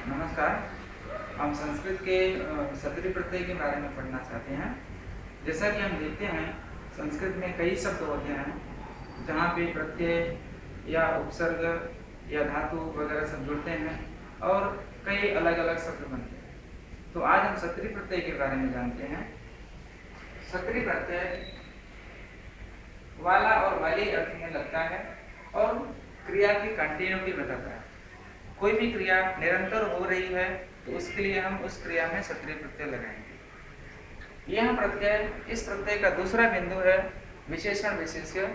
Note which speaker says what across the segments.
Speaker 1: नमस्कार। हम संस्कृत के सतरी प्रत्यय के बारे में पढ़ना चाहते हैं। जैसा कि हम देखते हैं, संस्कृत में कई शब्द होते हैं जहाँ पे प्रत्यय या उपसर्ग या धातु वगैरह सब जुड़ते हैं और कई अलग अलग शब्द बनते हैं। तो आज हम सतरी प्रत्यय के बारे में जानते हैं। सतरी प्रत्यय वाला और वाली अर्थ में लगता है और क्रिया की कंटिन्यूटी बताता है। कोई भी क्रिया निरंतर हो रही है तो उसके लिए हम उस क्रिया में सतरी प्रत्यय लगाएंगे। यह प्रत्यय, इस प्रत्यय का दूसरा बिंदु है विशेषण विशेष्य।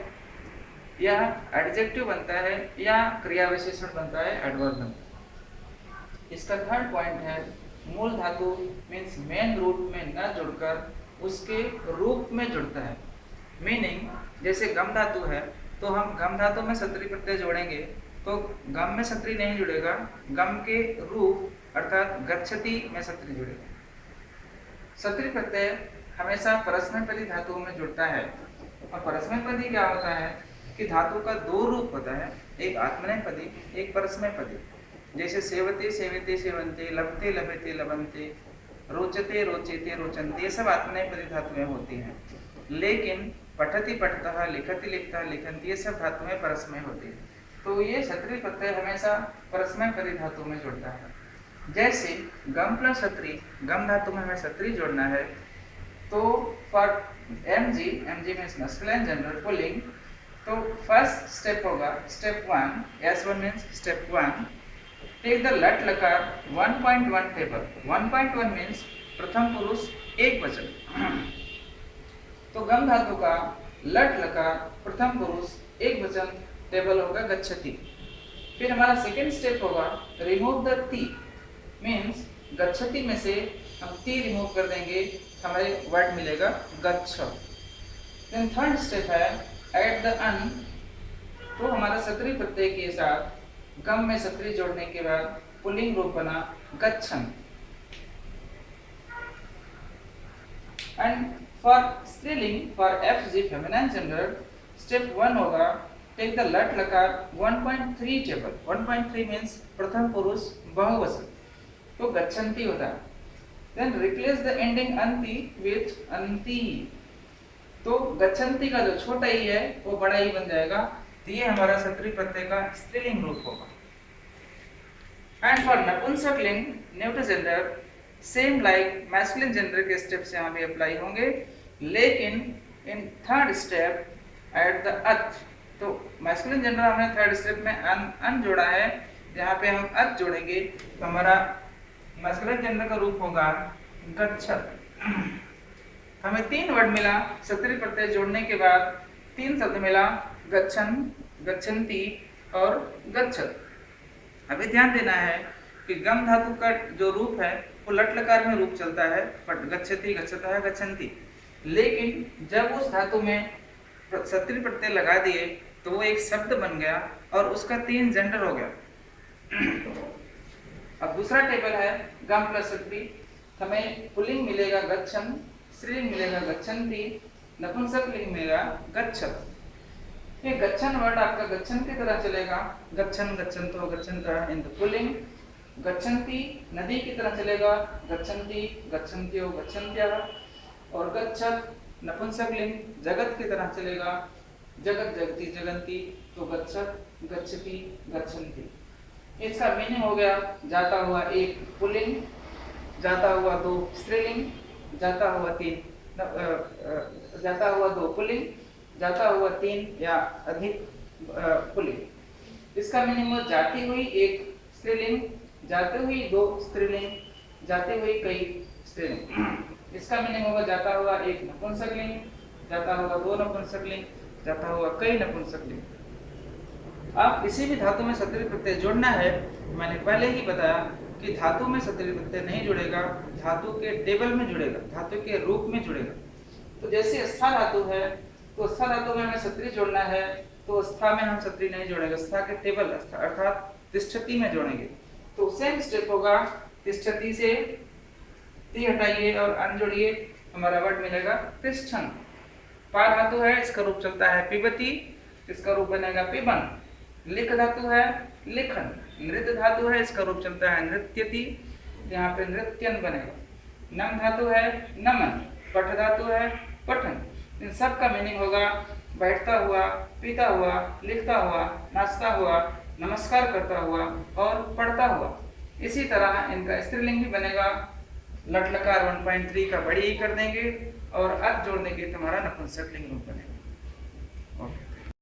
Speaker 1: यह एडजेक्टिव बनता है या क्रिया विशेषण बनता है, एडवर्ब बनता है। इसका थर्ड पॉइंट है मूल धातु मीन्स मेन रूट में न जुड़कर उसके रूप में जुड़ता है। मीनिंग जैसे गम धातु है तो हम गम धातु में सतरी प्रत्यय जोड़ेंगे तो गम में सत्री नहीं जुड़ेगा, गम के रूप अर्थात गच्छति में सत्री जुड़ेगा। सत्री प्रत्यय हमेशा परस्मैपदी धातुओं में जुड़ता है। और परस्मैपदी क्या होता है कि धातु का दो रूप होता है, एक आत्मनेपदी, एक परस्मैपदी। जैसे सेवते सेवते सेवन्ते, लभते लभते लभन्ते, रोचते रोचेते रोचन्ते, ये सब आत्मनेपदी धातुएं होती हैं। लेकिन पठति पठतः, लिखति लिखतः, लिखन्ति, ये सब धातुएं परस्मय होती है। तो ये सत्री प्रत्यय हमेशा परस्मैपदी धातु में जुड़ता है। जैसे गम प्लस सत्री, गम धातु में हमें सत्री जोड़ना है तो for mg, mg means masculine gender पुल्लिंग, तो फर्स्ट स्टेप होगा step 1, s1 means step 1, take the लट लकार 1.1 टेबल। 1.1 मीन्स प्रथम पुरुष एक वचन। तो गम धातु का लट लकार प्रथम पुरुष एक वचन टेबल होगा गच्छति। फिर हमारा सेकेंड स्टेप होगा रिमूव द ती, मीन्स गच्छति में से हम ती रिमूव कर देंगे, हमारे वर्ड मिलेगा गच्छ। देन थर्ड स्टेप है ऐड द अन, तो हमारा सत्री प्रत्यय के साथ गम में सत्री जोड़ने के बाद पुल्लिंग रूप बना गच्छन। एंड फॉर स्त्रीलिंग, for FG feminine gender, step 1 होगा टेक द लट लकार 1.3 टेबल। 1.3 मीन्स प्रथम पुरुष बहुवचन, तो गच्छन्ति होता है। देन रिप्लेस द एंडिंग अंति विथ अंति, तो गच्छन्ति का जो छोटा ही है वो बड़ा ही बन जाएगा। तो ये हमारा सत्री प्रत्यय का स्त्रीलिंग रूप होगा। एंड फॉर नपुंसकलिंग neutral gender, same like masculine gender के स्टेप्स यहाँ भी अप्लाई होंगे, लेकिन in third step at the end, तो मैस्कुलिन जेंडर हमने थर्ड स्टेप में अन जोड़ा है, जहाँ पे हम अथ जोड़ेंगे तो हमारा मैस्कुलिन जेंडर का रूप होगा गच्छत। हमें 3 वर्ड मिला सत्री प्रत्यय जोड़ने के बाद, 3 शब्द मिला गच्छन, गच्छन्ति और गच्छत। अभी ध्यान देना है कि गम धातु का जो रूप है वो लट लकार में रूप चलता है, गच्छति गच्छतः गच्छन्ति, लेकिन जब उस धातु में सत्री प्रत्यय लगा दिए तो वो एक शब्द बन गया और उसका 3 जेंडर हो गया। अब दूसरा टेबल है गम प्लस सत्री, हमें पुल्लिंग मिलेगा गच्छन, स्त्रीलिंग मिलेगा गच्छन्ति, नपुंसकलिंग मिलेगा गच्छत। ये गच्छन वर्ड आपका गच्छन की तरह चलेगा, गच्छन गच्छन्तो गच्छन्तः इन द पुल्लिंग। गच्छन्ति नदी की तरह चलेगा, गच्छन्ति गच्छन्त्यो गच्छन्त्यः। और गच्छत नपुंसकलिंग जगत की तरह चलेगा, जगत जगति जगन्ति, तो गच्छत गच्छति गच्छन्ति। इसका मीनिंग हो गया जाता हुआ 1 पुल्लिंग, जाता हुआ 2 स्त्रीलिंग, जाता हुआ 2 पुल्लिंग, जाता हुआ 3 या अधिक पुल्लिंग। इसका मीनिंग हो जाती हुई 1 स्त्रीलिंग, जाते हुई 2 स्त्रीलिंग, जाते हुई कई स्त्रीलिंग। इसका मीनिंग होगा जाता हुआ 1 नपुंसकलिंग, जाता हुआ 2 नपुंसकलिंग, जाता हुआ कई नपुंसकलिंग। अब किसी भी धातु में सत्री प्रत्यय जोड़ना है, मैंने पहले ही बताया कि धातु में सत्री प्रत्यय नहीं जुड़ेगा, धातु के टेबल में जुड़ेगा, धातु के रूप में जुड़ेगा। तो जैसे स्था धातु है तो स्था धातु में हमें सत्री जोड़ना है, तो स्था में हम सत्री नहीं जोड़ेंगे, स्था के टेबल अर्थात तिष्ठति में जोड़ेंगे। तो सेम स्टेप होगा, तिष्ठति से ती हटाइए और अन जोड़िए, हमारा वर्ड मिलेगा तिष्ठन। पा धातु है, इसका रूप चलता है पिबती, इसका रूप बनेगा पिबन। लिख धातु है, लिखन। नृत्य धातु है, इसका रूप चलता है नृत्यति, यहाँ पे नृत्यन बनेगा। नम धातु है नमन, पठ धातु है पठन। इन सब का मीनिंग होगा बैठता हुआ, पीता हुआ, लिखता हुआ, नाचता हुआ, नमस्कार करता हुआ और पढ़ता हुआ। इसी तरह इनका स्त्रीलिंग भी बनेगा, लट लकार 1.3 का बड़ी ही कर देंगे और अर्थ जोड़ देंगे, तुम्हारा नपुंसक लिंग रूप बनेगा।